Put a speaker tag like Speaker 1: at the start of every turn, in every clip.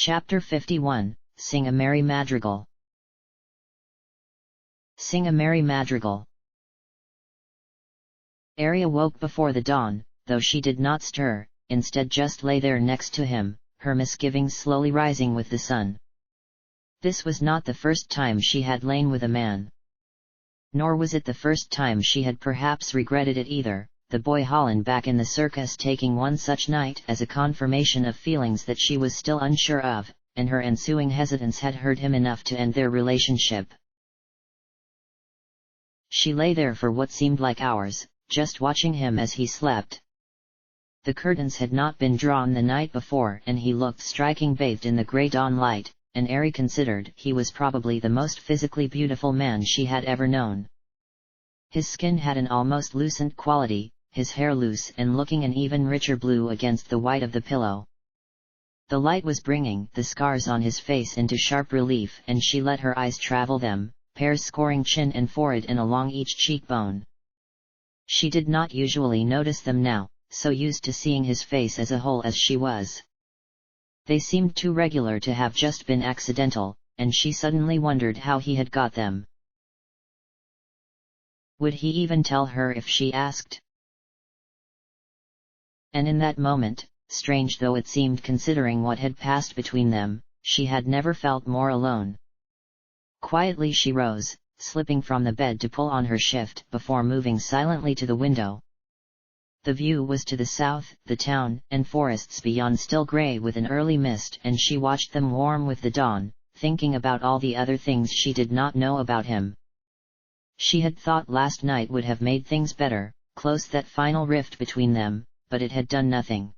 Speaker 1: Chapter 51, Sing a Merry Madrigal. Sing a Merry Madrigal. Ari awoke before the dawn, though she did not stir, instead just lay there next to him, her misgivings slowly rising with the sun. This was not the first time she had lain with a man. Nor was it the first time she had perhaps regretted it either, the boy Holland back in the circus taking one such night as a confirmation of feelings that she was still unsure of, and her ensuing hesitance had hurt him enough to end their relationship. She lay there for what seemed like hours, just watching him as he slept. The curtains had not been drawn the night before and he looked striking bathed in the grey dawn light, and Ari considered he was probably the most physically beautiful man she had ever known. His skin had an almost lucent quality, his hair loose and looking an even richer blue against the white of the pillow. The light was bringing the scars on his face into sharp relief and she let her eyes travel them, pairs scoring chin and forehead and along each cheekbone. She did not usually notice them now, so used to seeing his face as a whole as she was. They seemed too regular to have just been accidental, and she suddenly wondered how he had got them. Would he even tell her if she asked? And in that moment, strange though it seemed considering what had passed between them, she had never felt more alone. Quietly she rose, slipping from the bed to pull on her shift before moving silently to the window. The view was to the south, the town and forests beyond still grey with an early mist, and she watched them warm with the dawn, thinking about all the other things she did not know about him. She had thought last night would have made things better, close that final rift between them, but it had done nothing.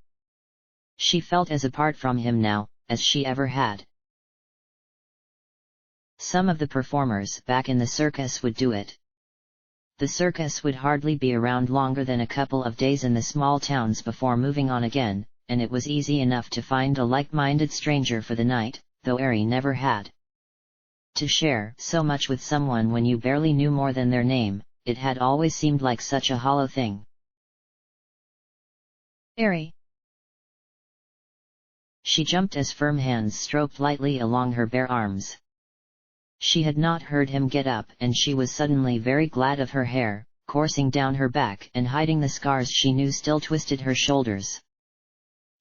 Speaker 1: She felt as apart from him now, as she ever had. Some of the performers back in the circus would do it. The circus would hardly be around longer than a couple of days in the small towns before moving on again, and it was easy enough to find a like-minded stranger for the night, though Ari never had. To share so much with someone when you barely knew more than their name, it had always seemed like such a hollow thing. Ari! She jumped as firm hands stroked lightly along her bare arms. She had not heard him get up and she was suddenly very glad of her hair, coursing down her back and hiding the scars she knew still twisted her shoulders.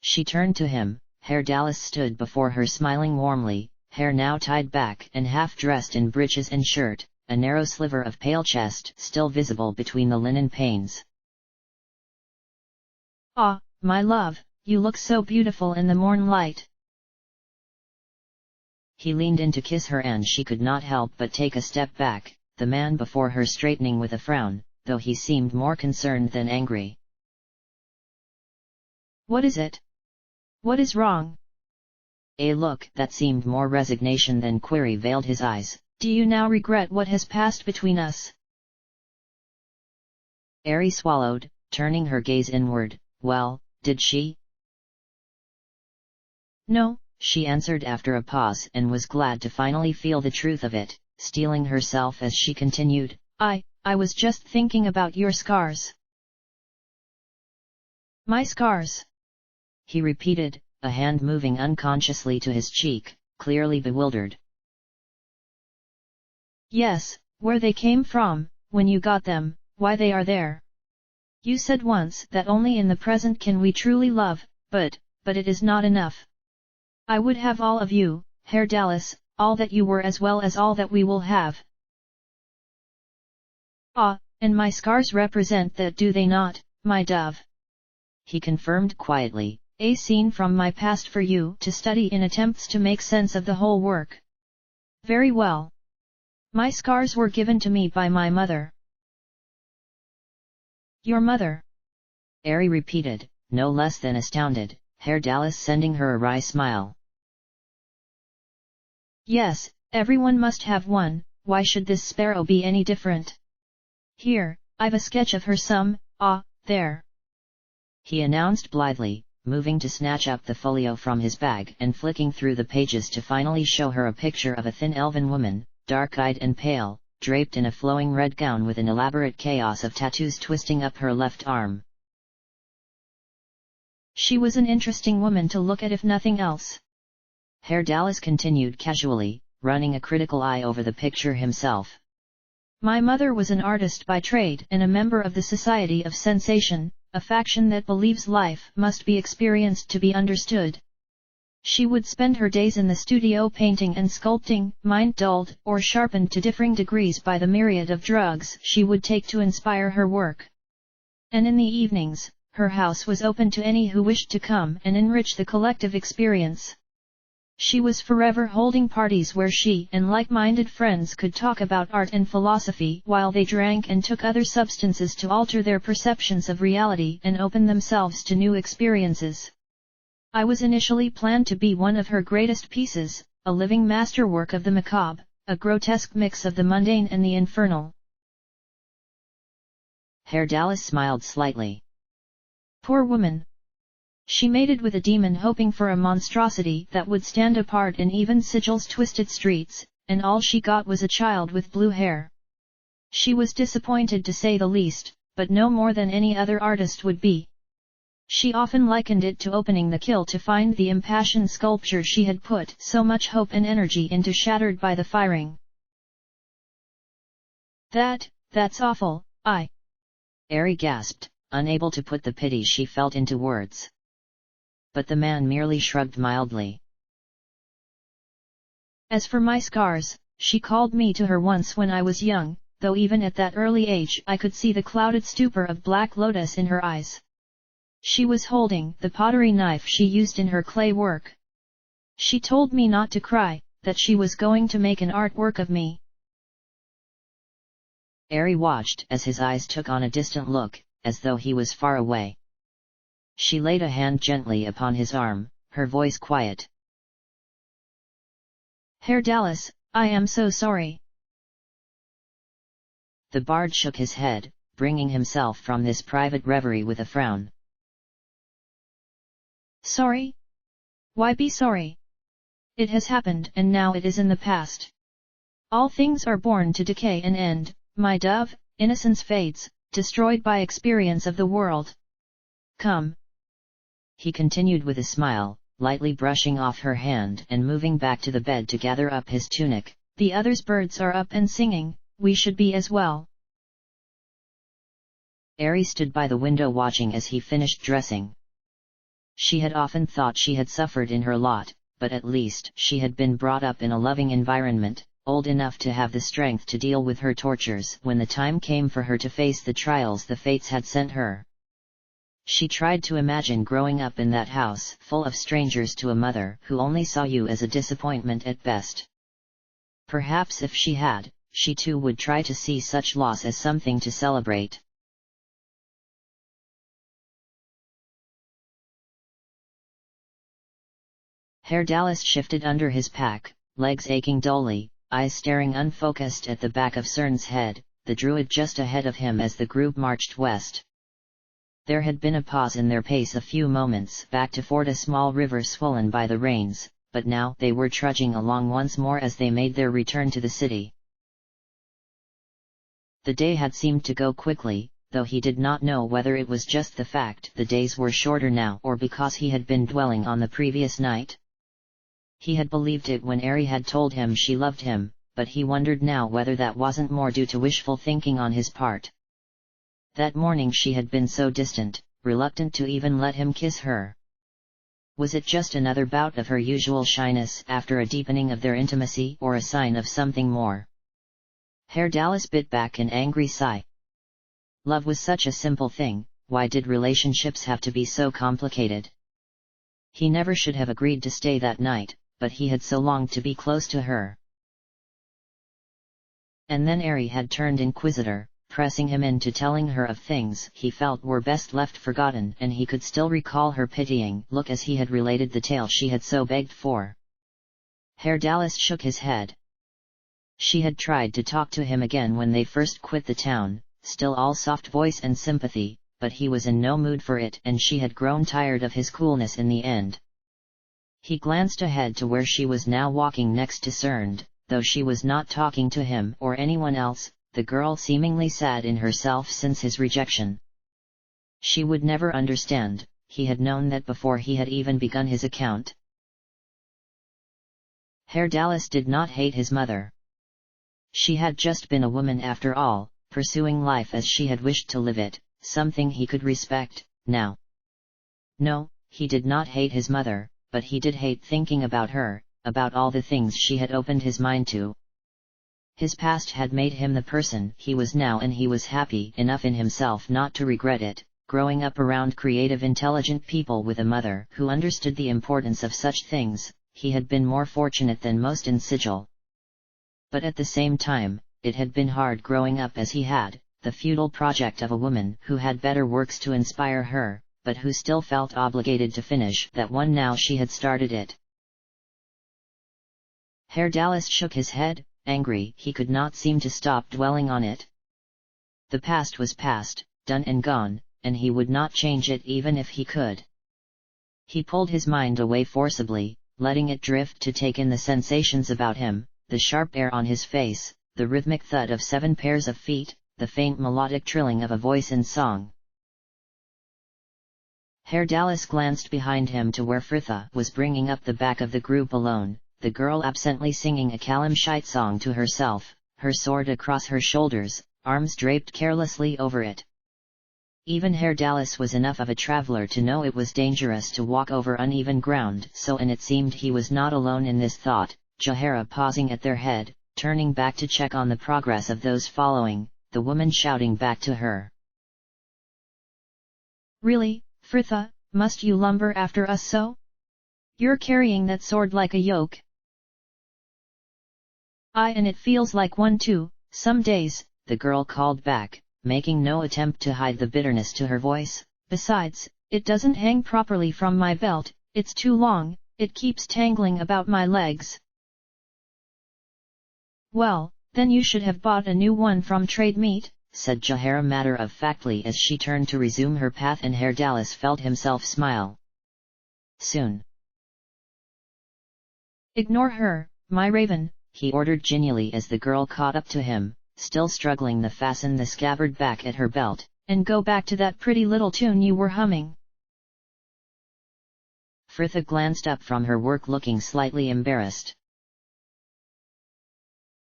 Speaker 1: She turned to him. Herr Dallas stood before her smiling warmly, hair now tied back and half dressed in breeches and shirt, a narrow sliver of pale chest still visible between the linen panes. "Ah, my love, you look so beautiful in the mornlight." He leaned in to kiss her and she could not help but take a step back, the man before her straightening with a frown, though he seemed more concerned than angry. "What is it? What is wrong?" A look that seemed more resignation than query veiled his eyes. "Do you now regret what has passed between us?" Ari swallowed, turning her gaze inward. Well, did she? "No," she answered after a pause and was glad to finally feel the truth of it, steeling herself as she continued, I was just thinking about your scars." "My scars?" he repeated, a hand moving unconsciously to his cheek, clearly bewildered. "Yes, where they came from, when you got them, why they are there. You said once that only in the present can we truly love, but it is not enough. I would have all of you, Herr Dallas, all that you were as well as all that we will have." "Ah, and my scars represent that, do they not, my dove?" he confirmed quietly, "a scene from my past for you to study in attempts to make sense of the whole work. Very well. My scars were given to me by my mother." "Your mother?" Ari repeated, no less than astounded, Herr Dallas sending her a wry smile. "Yes, everyone must have one, why should this sparrow be any different? Here, I've a sketch of her there," he announced blithely, moving to snatch up the folio from his bag and flicking through the pages to finally show her a picture of a thin elven woman, dark-eyed and pale, draped in a flowing red gown with an elaborate chaos of tattoos twisting up her left arm. She was an interesting woman to look at if nothing else. Herr Dallas continued casually, running a critical eye over the picture himself.
Speaker 2: My mother was an artist by trade and a member of the Society of Sensation, a faction that believes life must be experienced to be understood. She would spend her days in the studio painting and sculpting, mind dulled or sharpened to differing degrees by the myriad of drugs she would take to inspire her work. And in the evenings, her house was open to any who wished to come and enrich the collective experience. She was forever holding parties where she and like-minded friends could talk about art and philosophy while they drank and took other substances to alter their perceptions of reality and open themselves to new experiences. I was initially planned to be one of her greatest pieces, a living masterwork of the macabre, a grotesque mix of the mundane and the infernal.
Speaker 1: Herr Dallas smiled slightly.
Speaker 2: Poor woman. She mated with a demon hoping for a monstrosity that would stand apart in even Sigil's twisted streets, and all she got was a child with blue hair. She was disappointed to say the least, but no more than any other artist would be. She often likened it to opening the kiln to find the impassioned sculpture she had put so much hope and energy into shattered by the firing. That's awful,
Speaker 1: Ari gasped, unable to put the pity she felt into words. But the man merely shrugged mildly.
Speaker 2: As for my scars, she called me to her once when I was young, though even at that early age I could see the clouded stupor of black lotus in her eyes. She was holding the pottery knife she used in her clay work. She told me not to cry, that she was going to make an artwork of me.
Speaker 1: Ari watched as his eyes took on a distant look, as though he was far away. She laid a hand gently upon his arm, her voice quiet.
Speaker 2: Herr Dallas, I am so sorry.
Speaker 1: The bard shook his head, bringing himself from this private reverie with a frown.
Speaker 2: Sorry? Why be sorry? It has happened and now it is in the past. All things are born to decay and end, my dove, innocence fades, destroyed by experience of the world. Come.
Speaker 1: He continued with a smile, lightly brushing off her hand and moving back to the bed to gather up his tunic.
Speaker 2: The others' birds are up and singing, we should be as well.
Speaker 1: Ari stood by the window watching as he finished dressing. She had often thought she had suffered in her lot, but at least she had been brought up in a loving environment, old enough to have the strength to deal with her tortures when the time came for her to face the trials the fates had sent her. She tried to imagine growing up in that house full of strangers to a mother who only saw you as a disappointment at best. Perhaps if she had, she too would try to see such loss as something to celebrate. Herr Dallas shifted under his pack, legs aching dully, eyes staring unfocused at the back of Cern's head, the druid just ahead of him as the group marched west. There had been a pause in their pace a few moments back to ford a small river swollen by the rains, but now they were trudging along once more as they made their return to the city. The day had seemed to go quickly, though he did not know whether it was just the fact the days were shorter now or because he had been dwelling on the previous night. He had believed it when Ari had told him she loved him, but he wondered now whether that wasn't more due to wishful thinking on his part. That morning she had been so distant, reluctant to even let him kiss her. Was it just another bout of her usual shyness after a deepening of their intimacy or a sign of something more? Herr Dallas bit back an angry sigh. Love was such a simple thing, why did relationships have to be so complicated? He never should have agreed to stay that night, but he had so longed to be close to her. And then Ari had turned inquisitor, pressing him into telling her of things he felt were best left forgotten, and he could still recall her pitying look as he had related the tale she had so begged for. Herr Dallas shook his head. She had tried to talk to him again when they first quit the town, still all soft voice and sympathy, but he was in no mood for it and she had grown tired of his coolness in the end. He glanced ahead to where she was now walking next to Cern, though she was not talking to him or anyone else, the girl seemingly sad in herself since his rejection. She would never understand, he had known that before he had even begun his account. Herr Dallas did not hate his mother. She had just been a woman after all, pursuing life as she had wished to live it, something he could respect, now. No, he did not hate his mother, but he did hate thinking about her, about all the things she had opened his mind to. His past had made him the person he was now, and he was happy enough in himself not to regret it, growing up around creative, intelligent people with a mother who understood the importance of such things. He had been more fortunate than most in Sigil. But at the same time, it had been hard growing up as he had, the futile project of a woman who had better works to inspire her, but who still felt obligated to finish that one now she had started it. Herr Dallas shook his head, angry he could not seem to stop dwelling on it. The past was past, done and gone, and he would not change it even if he could. He pulled his mind away forcibly, letting it drift to take in the sensations about him, the sharp air on his face, the rhythmic thud of 7 pairs of feet, the faint melodic trilling of a voice in song. Herr Dallas glanced behind him to where Fritha was bringing up the back of the group alone, the girl absently singing a Kalamshite song to herself, her sword across her shoulders, arms draped carelessly over it. Even Herr Dallas was enough of a traveler to know it was dangerous to walk over uneven ground, and it seemed he was not alone in this thought. Jahara pausing at their head, turning back to check on the progress of those following, the woman shouting back to her.
Speaker 2: Really, Fritha, must you lumber after us so? You're carrying that sword like a yoke. And it feels like one too, some days,
Speaker 1: the girl called back, making no attempt to hide the bitterness to her voice.
Speaker 2: Besides, it doesn't hang properly from my belt, it's too long, it keeps tangling about my legs. Well, then you should have bought a new one from Trade Meet,
Speaker 1: said Jahara matter-of-factly as she turned to resume her path, and Herr Dallas felt himself smile. Soon.
Speaker 2: Ignore her, my raven,
Speaker 1: he ordered genially as the girl caught up to him, still struggling to fasten the scabbard back at her belt.
Speaker 2: And go back to that pretty little tune you were humming.
Speaker 1: Fritha glanced up from her work looking slightly embarrassed.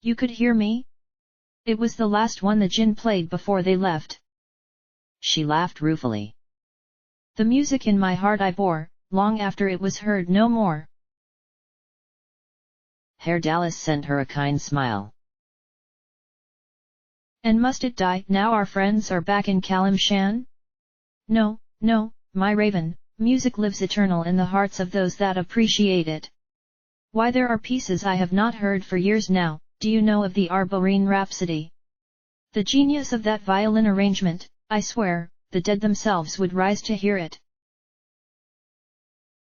Speaker 2: You could hear me? It was the last one the Jinn played before they left.
Speaker 1: She laughed ruefully.
Speaker 2: The music in my heart I bore, long after it was heard no more.
Speaker 1: Herr Dallas sent her a kind smile.
Speaker 2: And must it die now our friends are back in Kalimshan? No, no, my raven, music lives eternal in the hearts of those that appreciate it. Why, there are pieces I have not heard for years now. Do you know of the Arborean Rhapsody? The genius of that violin arrangement, I swear, the dead themselves would rise to hear it.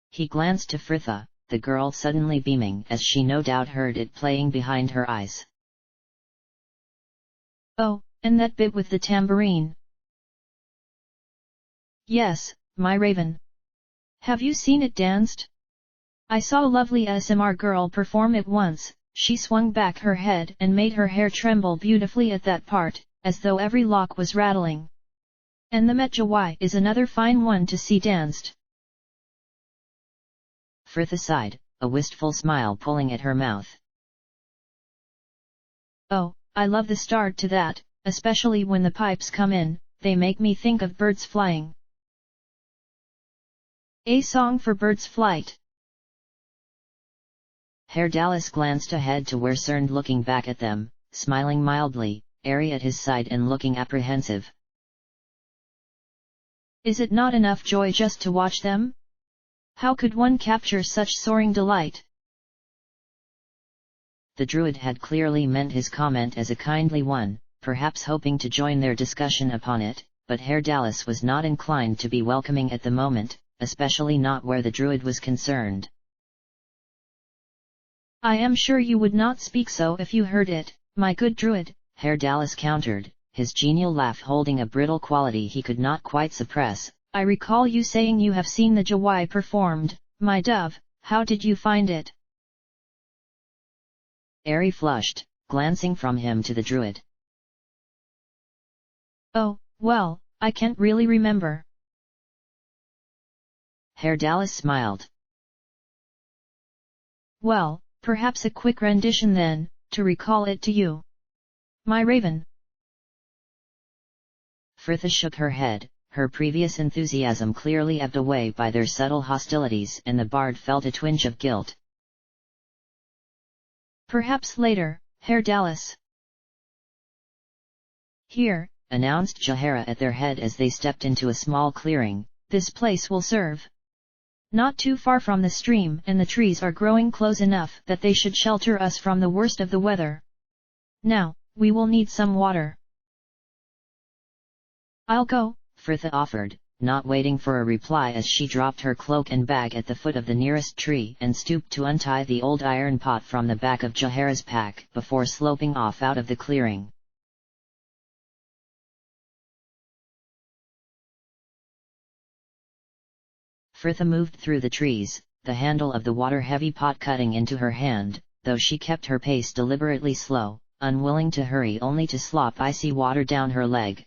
Speaker 1: He glanced to Fritha, the girl suddenly beaming as she no doubt heard it playing behind her eyes.
Speaker 2: Oh, and that bit with the tambourine. Yes, my raven. Have you seen it danced? I saw a lovely SMR girl perform it once. She swung back her head and made her hair tremble beautifully at that part, as though every lock was rattling. And the Metjawai is another fine one to see danced.
Speaker 1: Fritha sighed, a wistful smile pulling at her mouth.
Speaker 2: Oh, I love the start to that, especially when the pipes come in, they make me think of birds flying. A song for birds' flight.
Speaker 1: Herr Dallas glanced ahead to where Cerned looking back at them, smiling mildly, Ari at his side and looking apprehensive.
Speaker 2: Is it not enough joy just to watch them? How could one capture such soaring delight?
Speaker 1: The druid had clearly meant his comment as a kindly one, perhaps hoping to join their discussion upon it, but Herr Dallas was not inclined to be welcoming at the moment, especially not where the druid was concerned.
Speaker 2: I am sure you would not speak so if you heard it, my good druid,
Speaker 1: Herr Dallas countered, his genial laugh holding a brittle quality he could not quite suppress.
Speaker 2: I recall you saying you have seen the Jawai performed, my dove, how did you find it?
Speaker 1: Ari flushed, glancing from him to the druid.
Speaker 2: Oh, well, I can't really remember.
Speaker 1: Herr Dallas smiled.
Speaker 2: Well, Perhaps a quick rendition then, to recall it to you. My raven.
Speaker 1: Frithha shook her head, her previous enthusiasm clearly ebbed away by their subtle hostilities, and the bard felt a twinge of guilt.
Speaker 2: Perhaps later, Herr Dallas. Here,
Speaker 1: announced Jahara at their head as they stepped into a small clearing.
Speaker 2: This place will serve. Not too far from the stream, and the trees are growing close enough that they should shelter us from the worst of the weather. Now, we will need some water. I'll go,
Speaker 1: Frithha offered, not waiting for a reply as she dropped her cloak and bag at the foot of the nearest tree and stooped to untie the old iron pot from the back of Jahara's pack before sloping off out of the clearing. Frithha moved through the trees, the handle of the water-heavy pot cutting into her hand, though she kept her pace deliberately slow, unwilling to hurry only to slop icy water down her leg.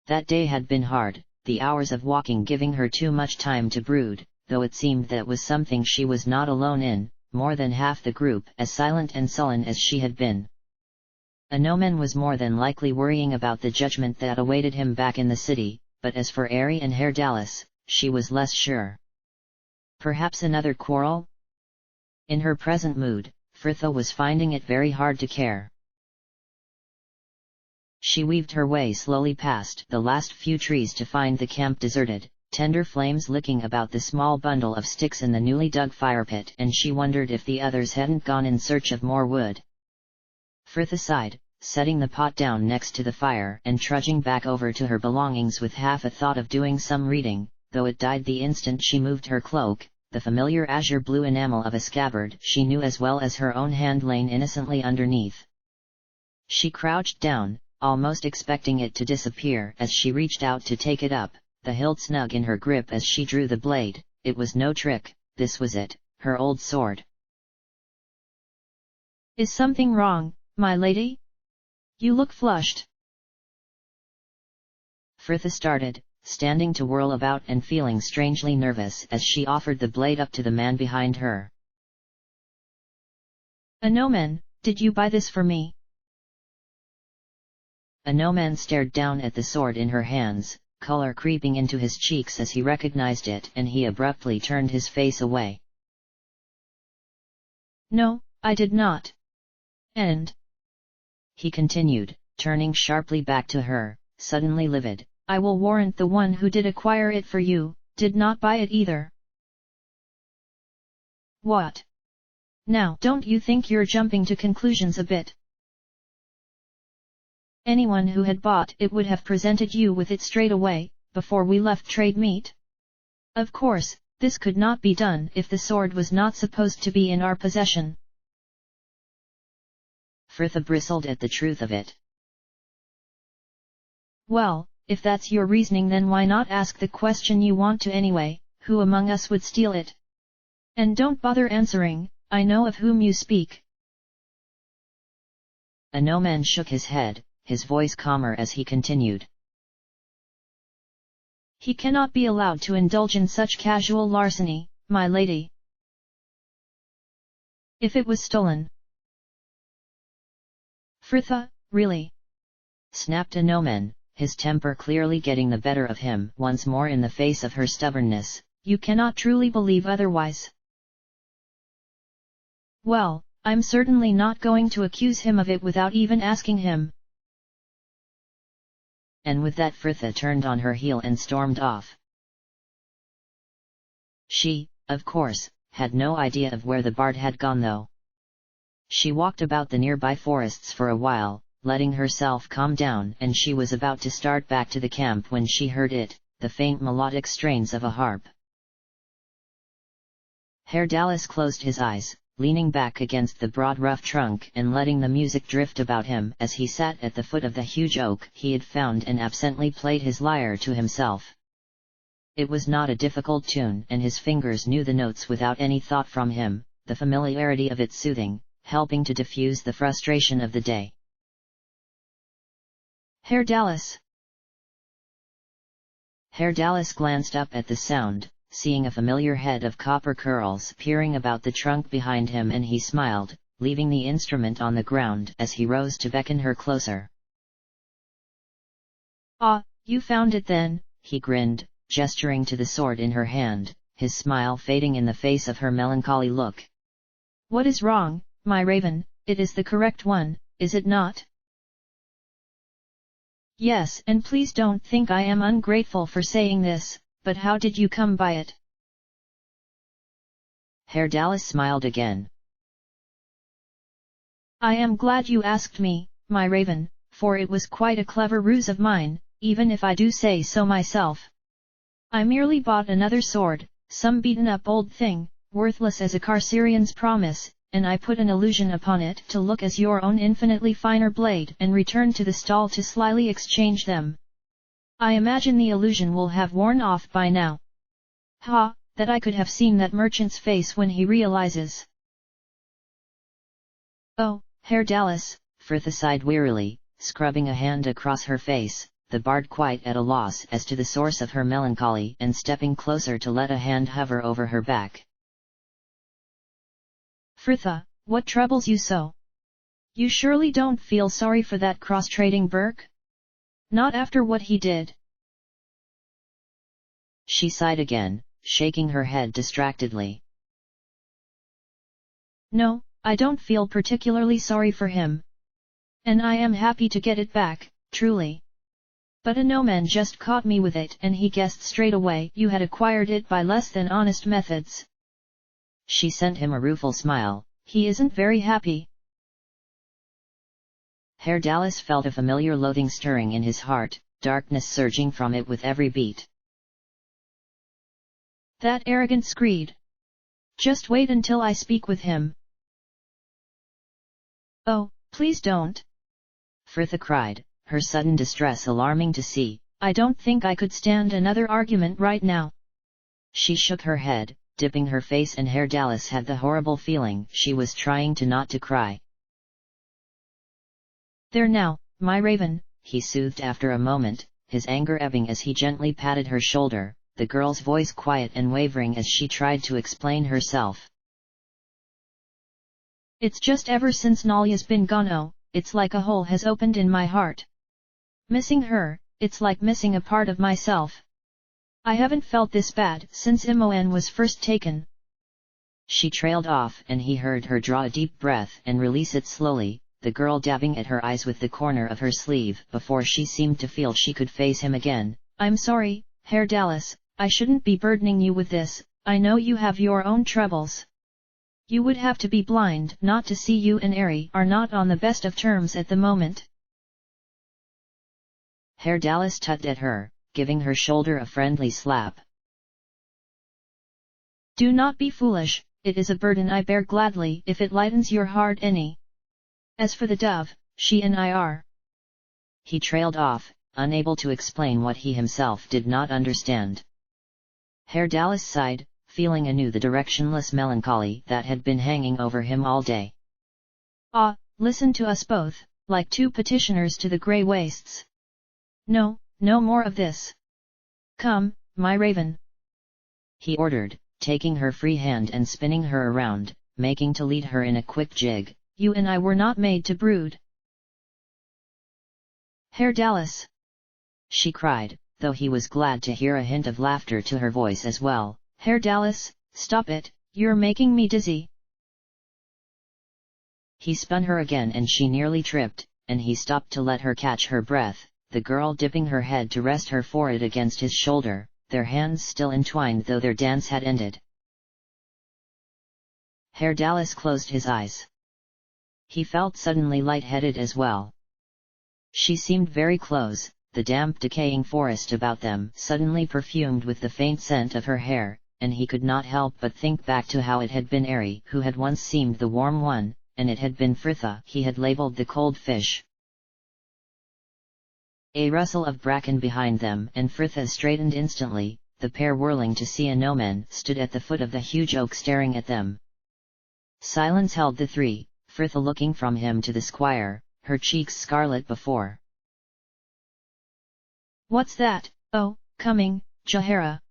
Speaker 1: That day had been hard, the hours of walking giving her too much time to brood, though it seemed that was something she was not alone in, more than half the group as silent and sullen as she had been. Anomen was more than likely worrying about the judgment that awaited him back in the city, but as for Ari and Herr Dallas, she was less sure. Perhaps another quarrel? In her present mood, Frithha was finding it very hard to care. She weaved her way slowly past the last few trees to find the camp deserted, tender flames licking about the small bundle of sticks in the newly dug fire pit, and she wondered if the others hadn't gone in search of more wood. Frithha sighed, setting the pot down next to the fire and trudging back over to her belongings with half a thought of doing some reading, though it died the instant she moved her cloak. The familiar azure blue enamel of a scabbard she knew as well as her own hand lay innocently underneath. She crouched down, almost expecting it to disappear as she reached out to take it up, the hilt snug in her grip as she drew the blade. It was no trick, this was it, her old sword.
Speaker 2: Is something wrong, my lady? You look flushed.
Speaker 1: Frithha started, standing to whirl about and feeling strangely nervous as she offered the blade up to the man behind her.
Speaker 2: Anomen, did you buy this for me?
Speaker 1: Anomen stared down at the sword in her hands, color creeping into his cheeks as he recognized it, and he abruptly turned his face away.
Speaker 2: No, I did not. And?
Speaker 1: He continued, turning sharply back to her, suddenly livid.
Speaker 2: I will warrant the one who did acquire it for you, did not buy it either. What? Now don't you think you're jumping to conclusions a bit? Anyone who had bought it would have presented you with it straight away, before we left trade meet. Of course, this could not be done if the sword was not supposed to be in our possession.
Speaker 1: Frithha bristled at the truth of it.
Speaker 2: Well, if that's your reasoning, then why not ask the question you want to anyway, who among us would steal it? And don't bother answering, I know of whom you speak.
Speaker 1: Anomen shook his head, his voice calmer as he continued.
Speaker 2: He cannot be allowed to indulge in such casual larceny, my lady. If it was stolen. Frithha, really?
Speaker 1: Snapped Anomen, his temper clearly getting the better of him once more in the face of her stubbornness.
Speaker 2: You cannot truly believe otherwise. Well, I'm certainly not going to accuse him of it without even asking him.
Speaker 1: And with that Frithha turned on her heel and stormed off. She, of course, had no idea of where the bard had gone though. She walked about the nearby forests for a while, letting herself calm down, and she was about to start back to the camp when she heard it, the faint melodic strains of a harp. Herr Dallas closed his eyes, leaning back against the broad rough trunk and letting the music drift about him as he sat at the foot of the huge oak he had found and absently played his lyre to himself. It was not a difficult tune, and his fingers knew the notes without any thought from him, the familiarity of it soothing, helping to diffuse the frustration of the day.
Speaker 2: Herr Dallas.
Speaker 1: Herr Dallas glanced up at the sound, seeing a familiar head of copper curls peering about the trunk behind him, and he smiled, leaving the instrument on the ground as he rose to beckon her closer.
Speaker 2: "Ah, you found it then,"
Speaker 1: he grinned, gesturing to the sword in her hand, his smile fading in the face of her melancholy look.
Speaker 2: "What is wrong, my raven? It is the correct one, is it not?" "Yes, and please don't think I am ungrateful for saying this, but how did you come by it?"
Speaker 1: Herr Dallas smiled again.
Speaker 2: "I am glad you asked me, my raven, for it was quite a clever ruse of mine, even if I do say so myself. I merely bought another sword, some beaten-up old thing, worthless as a Carcerian's promise, and I put an illusion upon it to look as your own infinitely finer blade and returned to the stall to slyly exchange them. I imagine the illusion will have worn off by now. Ha, that I could have seen that merchant's face when he realizes."
Speaker 1: "Oh, Herr Dallas," Frithla sighed wearily, scrubbing a hand across her face, the bard quite at a loss as to the source of her melancholy and stepping closer to let a hand hover over her back.
Speaker 2: "Frithla, what troubles you so? You surely don't feel sorry for that cross-trading Burke? Not after what he did?"
Speaker 1: She sighed again, shaking her head distractedly.
Speaker 2: "No, I don't feel particularly sorry for him. And I am happy to get it back, truly. But a no-man just caught me with it, and he guessed straight away you had acquired it by less than honest methods."
Speaker 1: She sent him a rueful smile.
Speaker 2: "He isn't very happy."
Speaker 1: Herr Dallas felt a familiar loathing stirring in his heart, darkness surging from it with every beat.
Speaker 2: "That arrogant screed! Just wait until I speak with him." "Oh, please don't!"
Speaker 1: Frithla cried, her sudden distress alarming to see.
Speaker 2: "I don't think I could stand another argument right now."
Speaker 1: She shook her head, dipping her face, and Herr Dallas had the horrible feeling she was trying to not to cry.
Speaker 2: "There now, my raven,"
Speaker 1: he soothed after a moment, his anger ebbing as he gently patted her shoulder, the girl's voice quiet and wavering as she tried to explain herself.
Speaker 2: "It's just ever since Nalia's been gone, oh, it's like a hole has opened in my heart. Missing her, it's like missing a part of myself. I haven't felt this bad since Imoen was first taken."
Speaker 1: She trailed off, and he heard her draw a deep breath and release it slowly, the girl dabbing at her eyes with the corner of her sleeve before she seemed to feel she could face him again.
Speaker 2: "I'm sorry, Herr Dallas, I shouldn't be burdening you with this. I know you have your own troubles. You would have to be blind not to see you and Ari are not on the best of terms at the moment."
Speaker 1: Herr Dallas tugged at her, giving her shoulder a friendly slap.
Speaker 2: "Do not be foolish, it is a burden I bear gladly if it lightens your heart any. As for the dove, she and I are—"
Speaker 1: He trailed off, unable to explain what he himself did not understand. Herr Dallas sighed, feeling anew the directionless melancholy that had been hanging over him all day.
Speaker 2: "Ah, listen to us both, like two petitioners to the grey wastes. No, no more of this. Come, my raven,"
Speaker 1: he ordered, taking her free hand and spinning her around, making to lead her in a quick jig.
Speaker 2: "You and I were not made to brood." "Herr Dallas!"
Speaker 1: she cried, though he was glad to hear a hint of laughter to her voice as well.
Speaker 2: "Herr Dallas, stop it, you're making me dizzy."
Speaker 1: He spun her again and she nearly tripped, and he stopped to let her catch her breath, the girl dipping her head to rest her forehead against his shoulder, their hands still entwined though their dance had ended. Herr Dallas closed his eyes. He felt suddenly light-headed as well. She seemed very close, the damp decaying forest about them suddenly perfumed with the faint scent of her hair, and he could not help but think back to how it had been Ari who had once seemed the warm one, and it had been Frithla he had labelled the cold fish. A rustle of bracken behind them, and Frithla straightened instantly, the pair whirling to see a no-man stood at the foot of the huge oak staring at them. Silence held the three, Frithla looking from him to the squire, her cheeks scarlet before.
Speaker 2: "What's that? Oh, coming, Jahara!"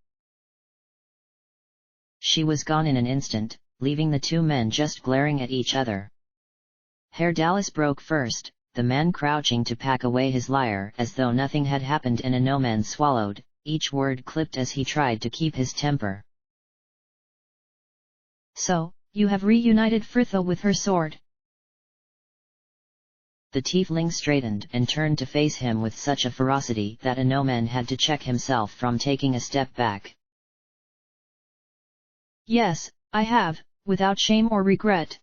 Speaker 1: She was gone in an instant, leaving the two men just glaring at each other. Dallas broke first, the man crouching to pack away his lyre as though nothing had happened, and Anoman swallowed, each word clipped as he tried to keep his temper.
Speaker 2: So, you have reunited Fritha with her sword?
Speaker 1: The tiefling straightened and turned to face him with such a ferocity that Anoman had to check himself from taking a step back.
Speaker 2: Yes, I have, without shame or regret.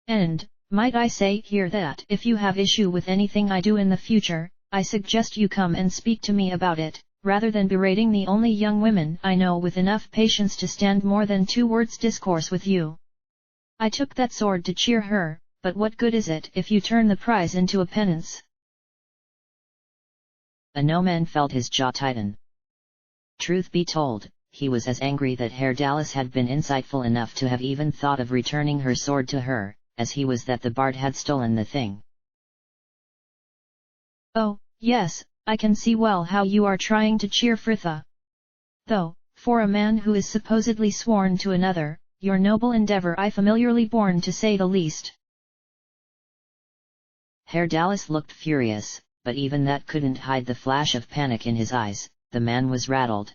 Speaker 2: And, might I say here that if you have issue with anything I do in the future, I suggest you come and speak to me about it, rather than berating the only young women I know with enough patience to stand more than 2 words discourse with you. I took that sword to cheer her, but what good is it if you turn the prize into a penance?
Speaker 1: Anoman felt his jaw tighten. Truth be told, he was as angry that Dallas had been insightful enough to have even thought of returning her sword to her, as he was that the bard had stolen the thing.
Speaker 2: Oh, yes, I can see well how you are trying to cheer Fritha. Though, for a man who is supposedly sworn to another, your noble endeavor I familiarly borne to say the least.
Speaker 1: Dallas looked furious, but even that couldn't hide the flash of panic in his eyes. The man was rattled.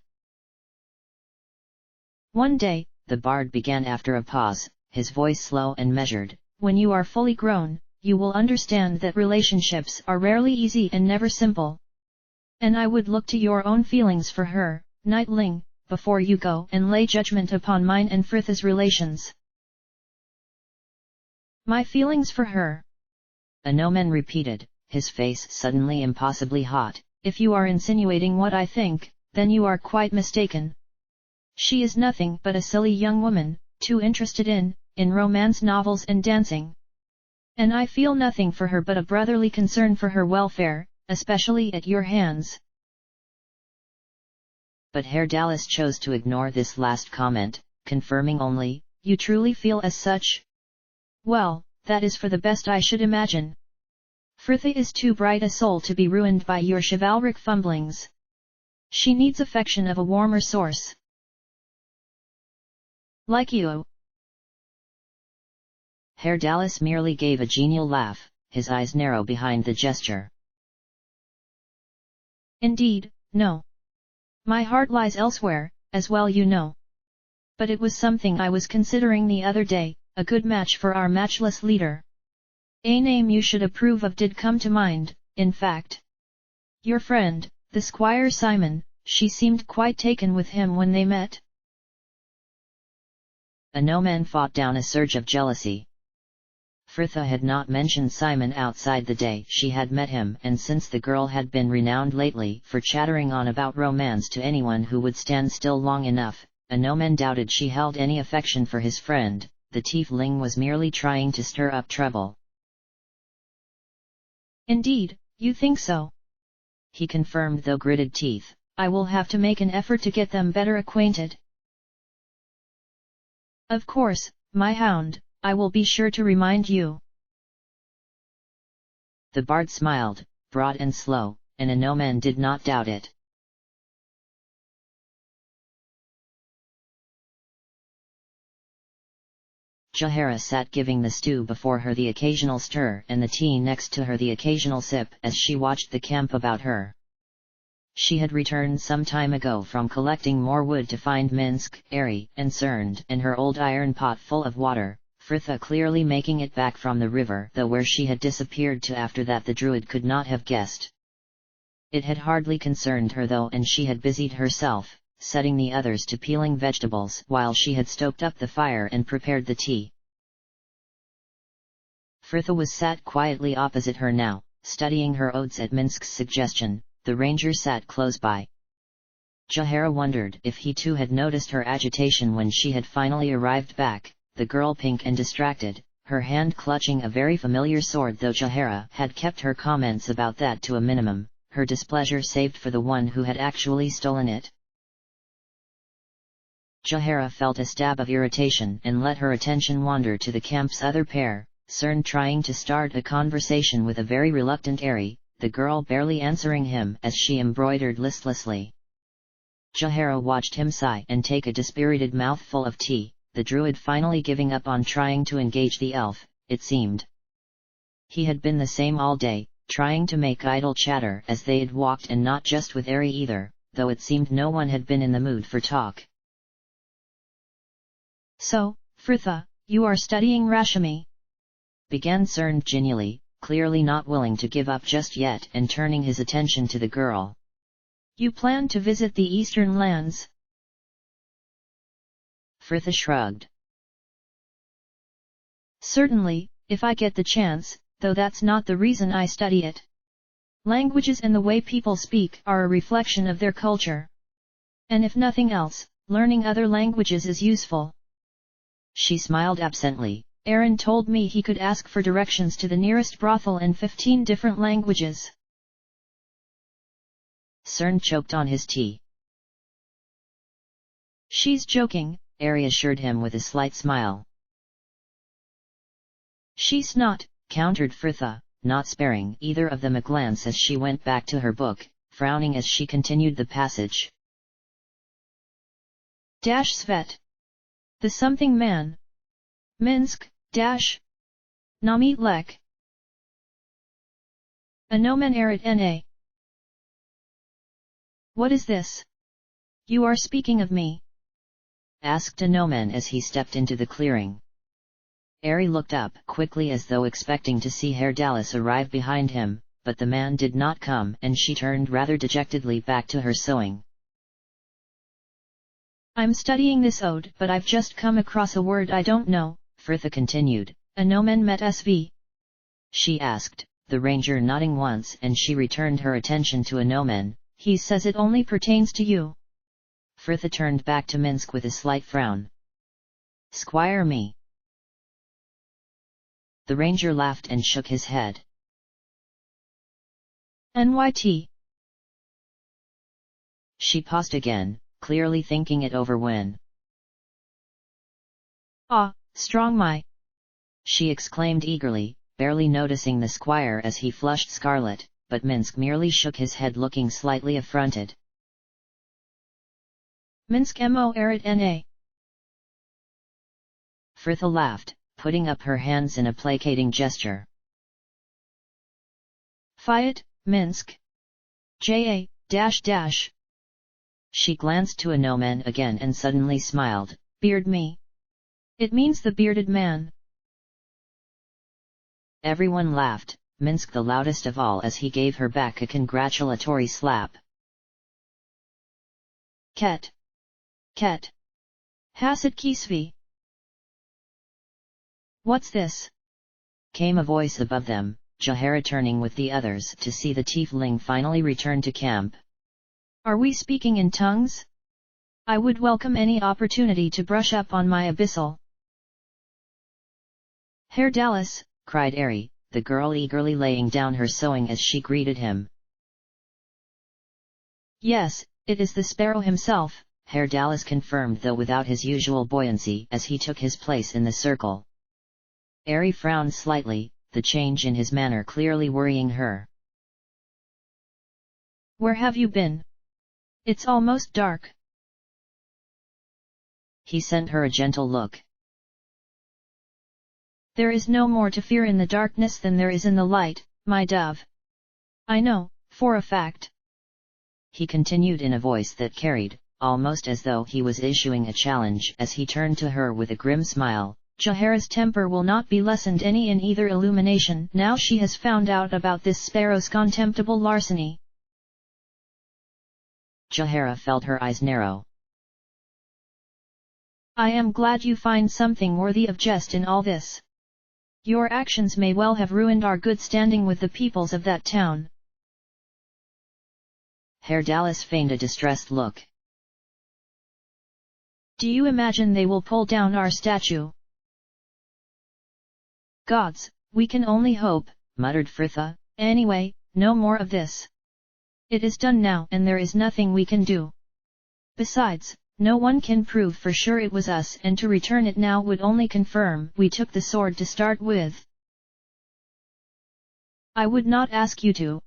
Speaker 2: One day,
Speaker 1: the bard began after a pause, his voice slow and measured.
Speaker 2: When you are fully grown, you will understand that relationships are rarely easy and never simple. And I would look to your own feelings for her, Knightling, before you go and lay judgment upon mine and Fritha's relations. My feelings for her?
Speaker 1: Anoman repeated, his face suddenly impossibly hot.
Speaker 2: If you are insinuating what I think, then you are quite mistaken. She is nothing but a silly young woman, too interested in romance novels and dancing. And I feel nothing for her but a brotherly concern for her welfare, especially at your hands.
Speaker 1: But Dallas chose to ignore this last comment, confirming only,
Speaker 2: you truly feel as such? Well, that is for the best I should imagine. Fritha is too bright a soul to be ruined by your chivalric fumblings. She needs affection of a warmer source. Like you.
Speaker 1: Dallas merely gave a genial laugh, his eyes narrow behind the gesture.
Speaker 2: Indeed, no. My heart lies elsewhere, as well you know. But it was something I was considering the other day, a good match for our matchless leader. A name you should approve of did come to mind, in fact. Your friend, the Squire Simon, she seemed quite taken with him when they met.
Speaker 1: Anoman fought down a surge of jealousy. Fritha had not mentioned Simon outside the day she had met him, and since the girl had been renowned lately for chattering on about romance to anyone who would stand still long enough, Anoman doubted she held any affection for his friend. The tiefling was merely trying to stir up trouble.
Speaker 2: Indeed, you think so?
Speaker 1: He confirmed through gritted teeth.
Speaker 2: I will have to make an effort to get them better acquainted. Of course, my hound, I will be sure to remind you.
Speaker 1: The bard smiled, broad and slow, and Anoman did not doubt it. Jahara sat giving the stew before her the occasional stir and the tea next to her the occasional sip as she watched the camp about her. She had returned some time ago from collecting more wood to find Minsk, Airy, and Cerned, and her old iron pot full of water, Fritha clearly making it back from the river, though where she had disappeared to after that the druid could not have guessed. It had hardly concerned her though, and she had busied herself, setting the others to peeling vegetables while she had stoked up the fire and prepared the tea. Fritha was sat quietly opposite her now, studying her odes at Minsk's suggestion. The ranger sat close by. Jahara wondered if he too had noticed her agitation when she had finally arrived back, the girl pink and distracted, her hand clutching a very familiar sword, though Jahara had kept her comments about that to a minimum, her displeasure saved for the one who had actually stolen it. Jahara felt a stab of irritation and let her attention wander to the camp's other pair, Cern trying to start a conversation with a very reluctant Airy, the girl barely answering him as she embroidered listlessly. Jahara watched him sigh and take a dispirited mouthful of tea, the druid finally giving up on trying to engage the elf, it seemed. He had been the same all day, trying to make idle chatter as they had walked, and not just with Ari either, though it seemed no one had been in the mood for talk.
Speaker 2: "So, Fritha, you are studying Rashmi?"
Speaker 1: began Cern genially, clearly not willing to give up just yet and turning his attention to the girl.
Speaker 2: "You plan to visit the eastern lands?"
Speaker 1: Fritha shrugged.
Speaker 2: "Certainly, if I get the chance, though that's not the reason I study it. Languages and the way people speak are a reflection of their culture. And if nothing else, learning other languages is useful."
Speaker 1: She smiled absently.
Speaker 2: "Aaron told me he could ask for directions to the nearest brothel in 15 different languages."
Speaker 1: Cern choked on his tea.
Speaker 2: "She's joking,"
Speaker 1: Ari assured him with a slight smile.
Speaker 2: "She's not,"
Speaker 1: countered Fritha, not sparing either of them a glance as she went back to her book, frowning as she continued the passage.
Speaker 2: Svet. The something man. Minsk, Namit Lek. Anomen Arat Na. "What is this? You are speaking of me?"
Speaker 1: asked Anomen as he stepped into the clearing. Ari looked up quickly as though expecting to see Herr Dallas arrive behind him, but the man did not come and she turned rather dejectedly back to her sewing.
Speaker 2: "I'm studying this ode, but I've just come across a word I don't know,"
Speaker 1: Fritha continued.
Speaker 2: "Anomen met SV?"
Speaker 1: she asked, the ranger nodding once, and she returned her attention to Anomen.
Speaker 2: "He says it only pertains to you."
Speaker 1: Fritha turned back to Minsk with a slight frown. "Squire me?" The ranger laughed and shook his head.
Speaker 2: "Nyt."
Speaker 1: She paused again, clearly thinking it over when.
Speaker 2: "Ah, strong my!"
Speaker 1: she exclaimed eagerly, barely noticing the squire as he flushed scarlet, but Minsk merely shook his head looking slightly affronted.
Speaker 2: "Minsk mo Arat Na."
Speaker 1: Fritha laughed, putting up her hands in a placating gesture.
Speaker 2: "Fiat, Minsk. Ja,
Speaker 1: She glanced to Anomen again and suddenly smiled.
Speaker 2: "Beard me. It means the bearded man."
Speaker 1: Everyone laughed, Minsk the loudest of all as he gave her back a congratulatory slap.
Speaker 2: Ket. Hasid Kisvi. "What's this?"
Speaker 1: came a voice above them, Jahara turning with the others to see the tiefling finally return to camp.
Speaker 2: "Are we speaking in tongues? I would welcome any opportunity to brush up on my abyssal." "Herr Dallas,"
Speaker 1: cried Ari, the girl eagerly laying down her sewing as she greeted him.
Speaker 2: "Yes, it is the sparrow himself,"
Speaker 1: Herr Dallas confirmed, though without his usual buoyancy, as he took his place in the circle. Ari frowned slightly, the change in his manner clearly worrying her.
Speaker 2: "Where have you been? It's almost dark."
Speaker 1: He sent her a gentle look.
Speaker 2: "There is no more to fear in the darkness than there is in the light, my dove. I know, for a fact,"
Speaker 1: he continued in a voice that carried, almost as though he was issuing a challenge, as he turned to her with a grim smile.
Speaker 2: "Jahara's temper will not be lessened any in either illumination now she has found out about this sparrow's contemptible larceny."
Speaker 1: Jahara felt her eyes narrow.
Speaker 2: "I am glad you find something worthy of jest in all this. Your actions may well have ruined our good standing with the peoples of that town."
Speaker 1: Herr Dallas feigned a distressed look.
Speaker 2: "Do you imagine they will pull down our statue?" "Gods, we can only hope,"
Speaker 1: muttered Fritha.
Speaker 2: "Anyway, no more of this. It is done now and there is nothing we can do. Besides, no one can prove for sure it was us, and to return it now would only confirm we took the sword to start with." "I would not ask you to,"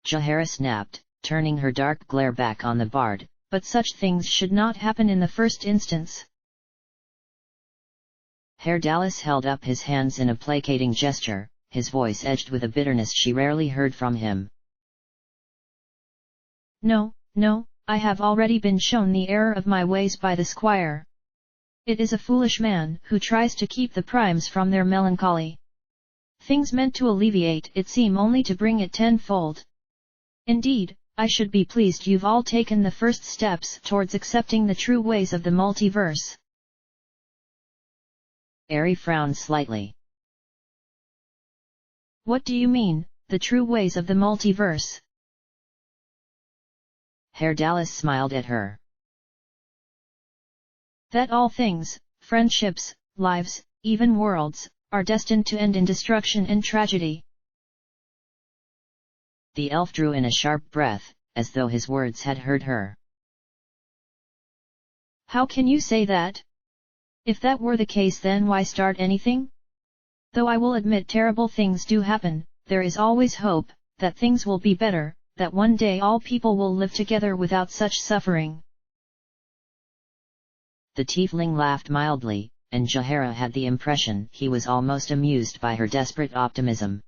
Speaker 1: Jahara snapped, turning her dark glare back on the bard,
Speaker 2: but such things should not happen in the first instance.
Speaker 1: Herr Dallas held up his hands in a placating gesture, his voice edged with a bitterness she rarely heard from him.
Speaker 2: No, no, I have already been shown the error of my ways by the squire. It is a foolish man who tries to keep the primes from their melancholy. Things meant to alleviate it seem only to bring it tenfold. Indeed, I should be pleased you've all taken the first steps towards accepting the true ways of the multiverse.
Speaker 1: Ari frowned slightly.
Speaker 2: What do you mean, the true ways of the multiverse?
Speaker 1: Herr Dallas smiled at her.
Speaker 2: That all things, friendships, lives, even worlds, are destined to end in destruction and tragedy.
Speaker 1: The elf drew in a sharp breath, as though his words had hurt her.
Speaker 2: How can you say that? If that were the case, then why start anything? Though I will admit terrible things do happen, there is always hope, that things will be better, that one day all people will live together without such suffering.
Speaker 1: The tiefling laughed mildly, and Jahara had the impression he was almost amused by her desperate optimism.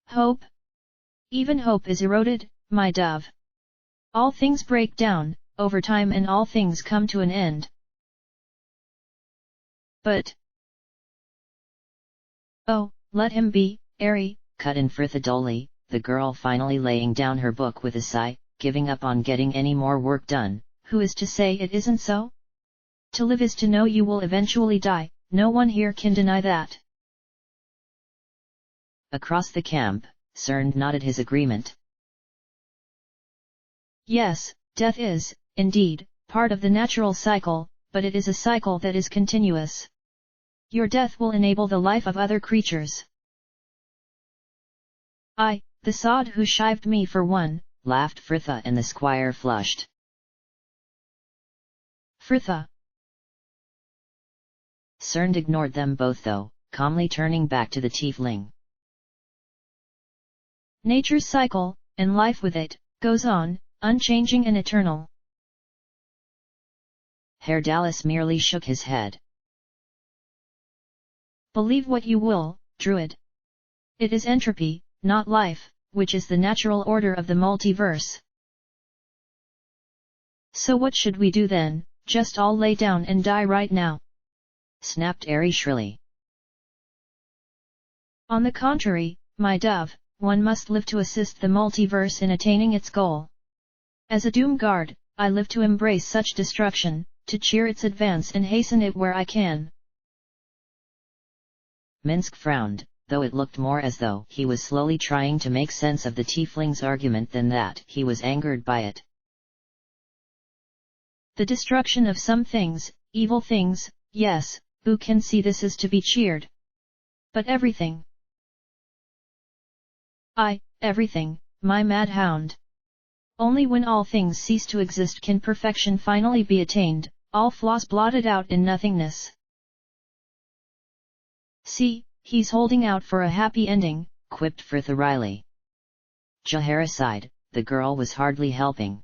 Speaker 2: Hope? Even hope is eroded, my dove. All things break down, over time, and all things come to an end. But... Oh, let him be, Ari,
Speaker 1: cut in Fritha dully, the girl finally laying down her book with a sigh, giving up on getting any more work done.
Speaker 2: Who is to say it isn't so? To live is to know you will eventually die, no one here can deny that.
Speaker 1: Across the camp, Cern nodded his agreement.
Speaker 2: Yes, death is, indeed, part of the natural cycle, but it is a cycle that is continuous. Your death will enable the life of other creatures. The sod who shived me for one,
Speaker 1: laughed Fritha, and the squire flushed.
Speaker 2: Fritha.
Speaker 1: Cern ignored them both though, calmly turning back to the tiefling.
Speaker 2: Nature's cycle, and life with it, goes on, unchanging and eternal.
Speaker 1: Herr Dallas merely shook his head.
Speaker 2: Believe what you will, Druid. It is entropy, not life, which is the natural order of the multiverse. So what should we do then, just all lay down and die right now?
Speaker 1: Snapped Ari shrilly.
Speaker 2: On the contrary, my dove, one must live to assist the multiverse in attaining its goal. As a doom guard, I live to embrace such destruction, to cheer its advance and hasten it where I can.
Speaker 1: Minsk frowned, though it looked more as though he was slowly trying to make sense of the tiefling's argument than that he was angered by it.
Speaker 2: The destruction of some things, evil things, yes, who can see this is to be cheered? But everything. Everything, my mad hound. Only when all things cease to exist can perfection finally be attained, all flaws blotted out in nothingness. See, he's holding out for a happy ending,
Speaker 1: quipped Fritha wryly. Jahara sighed, the girl was hardly helping.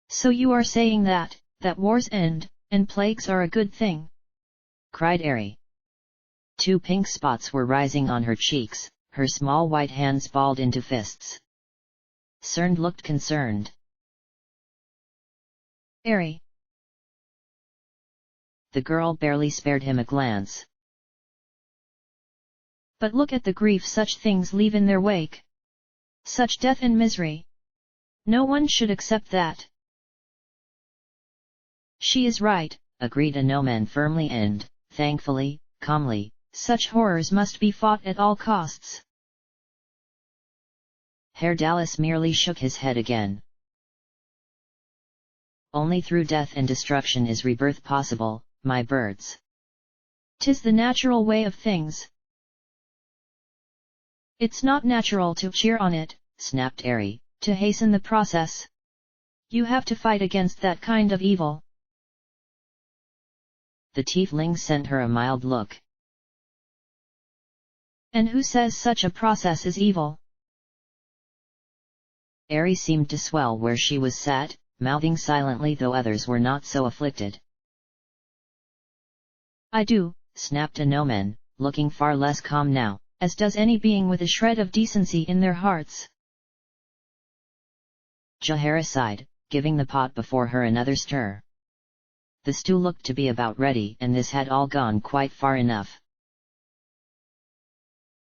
Speaker 2: So you are saying that wars end, and plagues are a good thing?
Speaker 1: Cried Ari. 2 pink spots were rising on her cheeks, her small white hands balled into fists. Cern looked concerned.
Speaker 2: Ari.
Speaker 1: The girl barely spared him a glance.
Speaker 2: But look at the grief such things leave in their wake. Such death and misery. No one should accept that. She is right,
Speaker 1: agreed a no-man firmly and, thankfully, calmly.
Speaker 2: Such horrors must be fought at all costs.
Speaker 1: Herr Dallas merely shook his head again. Only through death and destruction is rebirth possible, my birds.
Speaker 2: 'Tis the natural way of things. It's not natural to cheer on it,
Speaker 1: snapped Ari,
Speaker 2: to hasten the process. You have to fight against that kind of evil.
Speaker 1: The tiefling sent her a mild look.
Speaker 2: And who says such a process is evil?
Speaker 1: Ari seemed to swell where she was sat, mouthing silently though others were not so afflicted.
Speaker 2: I do,
Speaker 1: snapped a Nomen, looking far less calm now,
Speaker 2: as does any being with a shred of decency in their hearts.
Speaker 1: Jahara sighed, giving the pot before her another stir. The stew looked to be about ready and this had all gone quite far enough.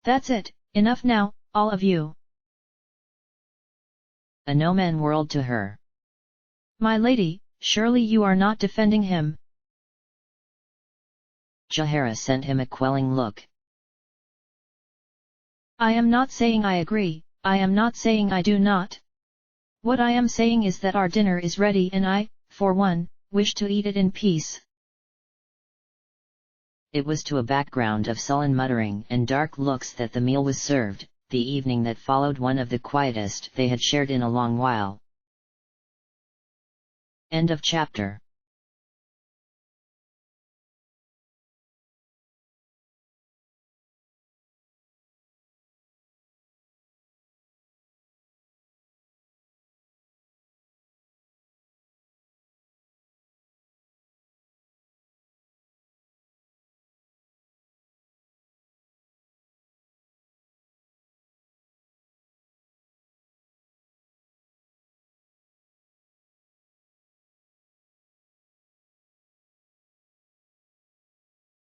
Speaker 2: That's it, enough now, all of you.
Speaker 1: A Nomen whirled to her.
Speaker 2: My lady, surely you are not defending him?
Speaker 1: Jahara sent him a quelling look.
Speaker 2: I am not saying I agree, I am not saying I do not. What I am saying is that our dinner is ready and I, for one, wish to eat it in peace.
Speaker 1: It was to a background of sullen muttering and dark looks that the meal was served, the evening that followed one of the quietest they had shared in a long while. End of chapter.